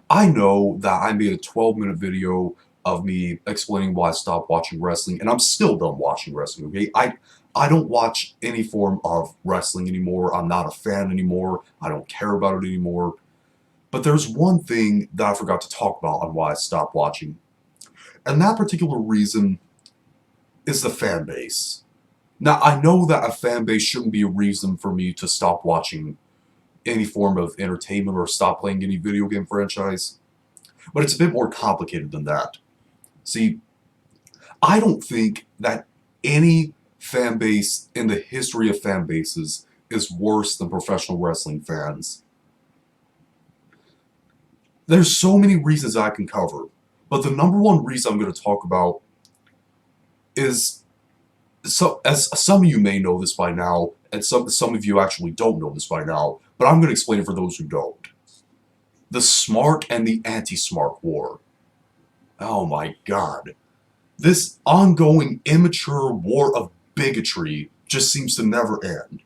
I know that I made a 12-minute video of me explaining why I stopped watching wrestling, and I'm still done watching wrestling, okay? I don't watch any form of wrestling anymore. I'm not a fan anymore. I don't care about it anymore. But there's one thing that I forgot to talk about on why I stopped watching. And that particular reason is the fan base. Now, I know that a fan base shouldn't be a reason for me to stop watching any form of entertainment or stop playing any video game franchise, but it's a bit more complicated than that. See, I don't think that any fan base in the history of fan bases is worse than professional wrestling fans. There's so many reasons I can cover, but the number one reason I'm going to talk about is, so as some of you may know this by now, and some of you actually don't know this by now, but I'm going to explain it for those who don't. The Smart and the AntiSmart War. Oh my god. This ongoing immature war of bigotry just seems to never end.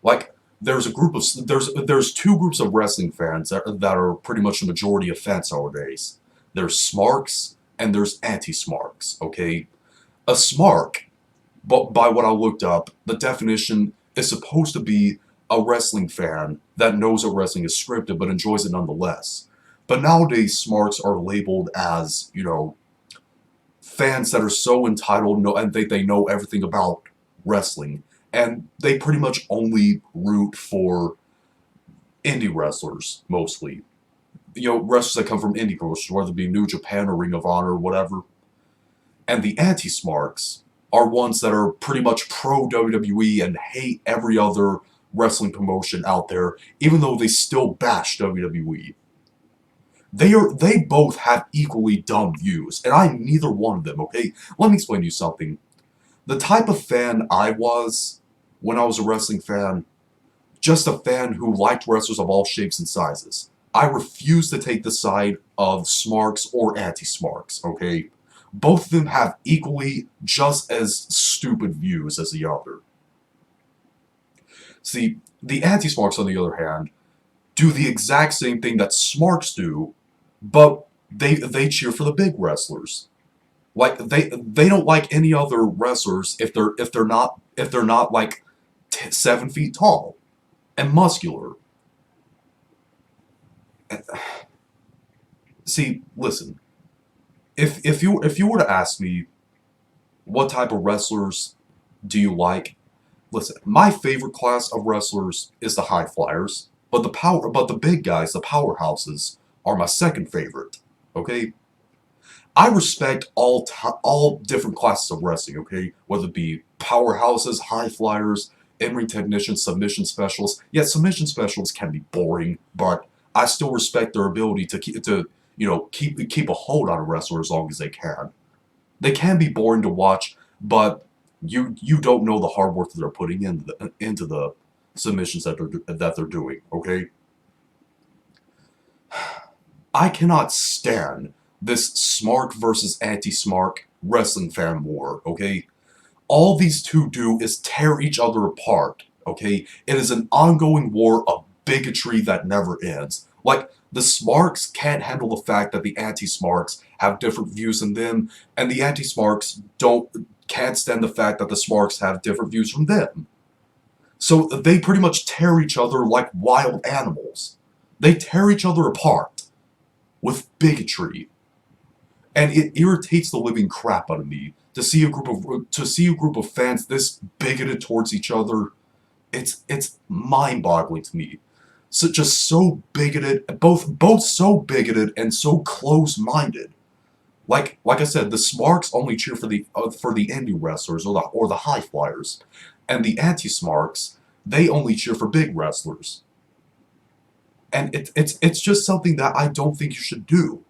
Like, there's two groups of wrestling fans that are pretty much the majority of fans nowadays. There's smarks and there's anti-smarks, okay? A smark, but by what I looked up, the definition is supposed to be a wrestling fan that knows that wrestling is scripted but enjoys it nonetheless. But nowadays, smarks are labeled as, fans that are so entitled and they know everything about wrestling, and they pretty much only root for indie wrestlers mostly. Wrestlers that come from indie promotions, whether it be New Japan or Ring of Honor or whatever. And the anti-smarks are ones that are pretty much pro WWE and hate every other wrestling promotion out there, even though they still bash WWE. They both have equally dumb views, and I'm neither one of them, okay? Let me explain to you something. The type of fan I was when I was a wrestling fan, just a fan who liked wrestlers of all shapes and sizes. I refuse to take the side of smarks or anti-smarks, okay? Both of them have equally just as stupid views as the other. See, the anti-smarks, on the other hand, do the exact same thing that smarks do, but they cheer for the big wrestlers. Like they don't like any other wrestlers if they're not like 7 feet tall and muscular. See, listen. If you were to ask me what type of wrestlers do you like, listen. My favorite class of wrestlers is the high flyers, but the big guys, the powerhouses, are my second favorite. Okay, I respect all different classes of wrestling, okay? Whether it be powerhouses, high flyers, in-ring technicians, submission specialists. Yeah, submission specialists can be boring, but I still respect their ability to keep a hold on a wrestler as long as they can. They can be boring to watch, but you don't know the hard work that they're putting into the submissions that they're doing, okay? I cannot stand this smart versus anti-smart wrestling fan war, okay? All these two do is tear each other apart, okay? It is an ongoing war of bigotry that never ends. Like, the smarks can't handle the fact that the anti-smarks have different views than them, and the anti-smarks can't stand the fact that the smarks have different views from them. So they pretty much tear each other like wild animals. They tear each other apart with bigotry, and it irritates the living crap out of me to see a group of fans this bigoted towards each other. It's mind-boggling to me. So just so bigoted, both so bigoted and so close-minded. Like I said, the Smarks only cheer for the indie wrestlers or the high flyers, and the anti-Smarks, they only cheer for big wrestlers. And it's just something that I don't think you should do.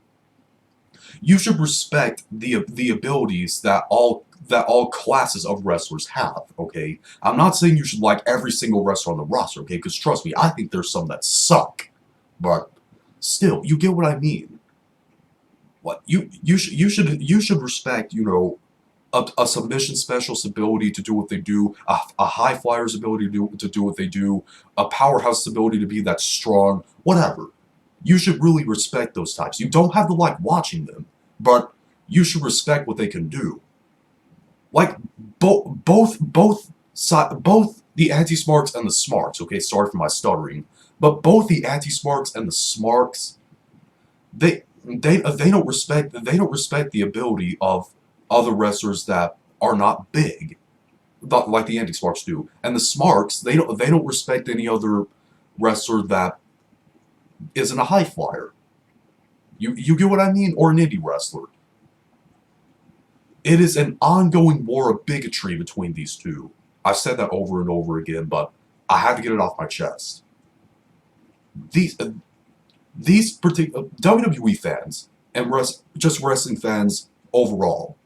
You should respect the abilities that all classes of wrestlers have, okay? I'm not saying you should like every single wrestler on the roster, okay? Because trust me, I think there's some that suck. But still, you get what I mean. What you should respect, a submission specialist's ability to do what they do, a high flyer's ability to do what they do, a powerhouse's ability to be that strong, whatever. You should really respect those types. You don't have to like watching them, but you should respect what they can do. Like both the anti-smarks and the smarks. Okay, sorry for my stuttering, but both the anti-smarks and the smarks, they don't respect the ability of other wrestlers that are not big, like the anti-smarks do, and the smarks they don't respect any other wrestler that isn't a high flyer. You get what I mean, or an indie wrestler. It is an ongoing war of bigotry between these two. I've said that over and over again, but I had to get it off my chest. These these particular WWE fans and just wrestling fans overall,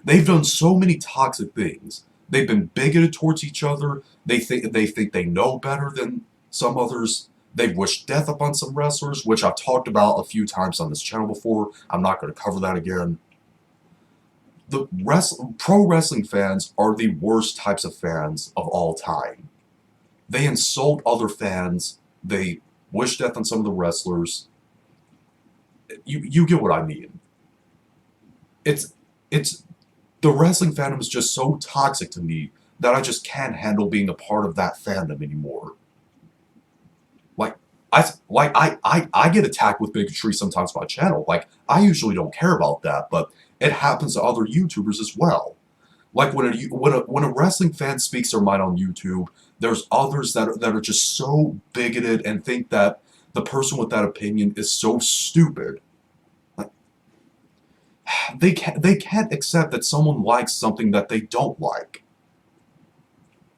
they've done so many toxic things. They've been bigoted towards each other. They think they know better than some others. They've wished death upon some wrestlers, which I've talked about a few times on this channel before. I'm not going to cover that again. Pro wrestling fans are the worst types of fans of all time. They insult other fans. They wish death on some of the wrestlers. You get what I mean. It's it's the wrestling fandom is just so toxic to me that I just can't handle being a part of that fandom anymore. Like I get attacked with bigotry sometimes on my channel. Like I usually don't care about that, but it happens to other YouTubers as well. Like when a wrestling fan speaks their mind on YouTube, there's others that are just so bigoted and think that the person with that opinion is so stupid. Like, they can't accept that someone likes something that they don't like,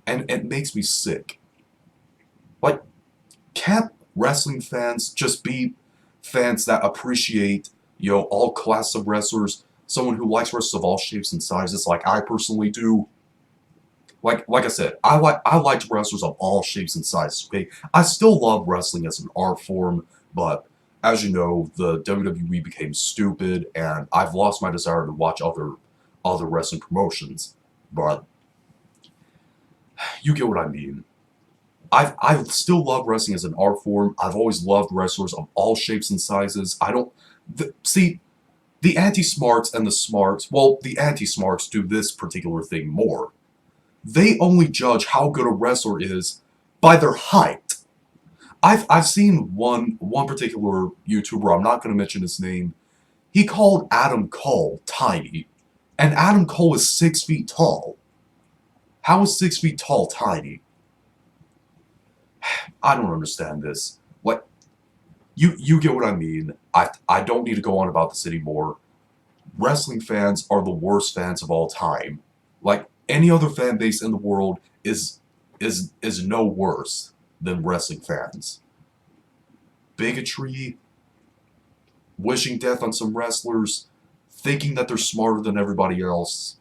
and it makes me sick. Like, can't wrestling fans just be fans that appreciate, all classes of wrestlers? Someone who likes wrestlers of all shapes and sizes, like I personally do. Like I said, I liked wrestlers of all shapes and sizes. Okay, I still love wrestling as an art form, but as you know, the WWE became stupid, and I've lost my desire to watch other wrestling promotions. But you get what I mean. I still love wrestling as an art form. I've always loved wrestlers of all shapes and sizes. I don't see the anti-smarks and the smarks. Well, the anti-smarks do this particular thing more. They only judge how good a wrestler is by their height. I've seen one particular YouTuber, I'm not going to mention his name. He called Adam Cole tiny, and Adam Cole is 6 feet tall. How is 6 feet tall tiny? I don't understand this. Like, you get what I mean. I don't need to go on about this anymore. Wrestling fans are the worst fans of all time. Like, any other fan base in the world is no worse than wrestling fans. Bigotry, wishing death on some wrestlers, thinking that they're smarter than everybody else.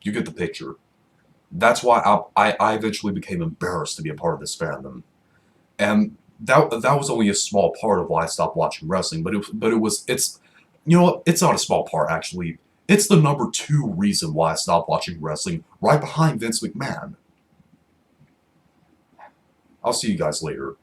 You get the picture. That's why I eventually became embarrassed to be a part of this fandom. And that was only a small part of why I stopped watching wrestling, it's you know what, it's not a small part actually. It's the number 2 reason why I stopped watching wrestling, right behind Vince McMahon. I'll see you guys later.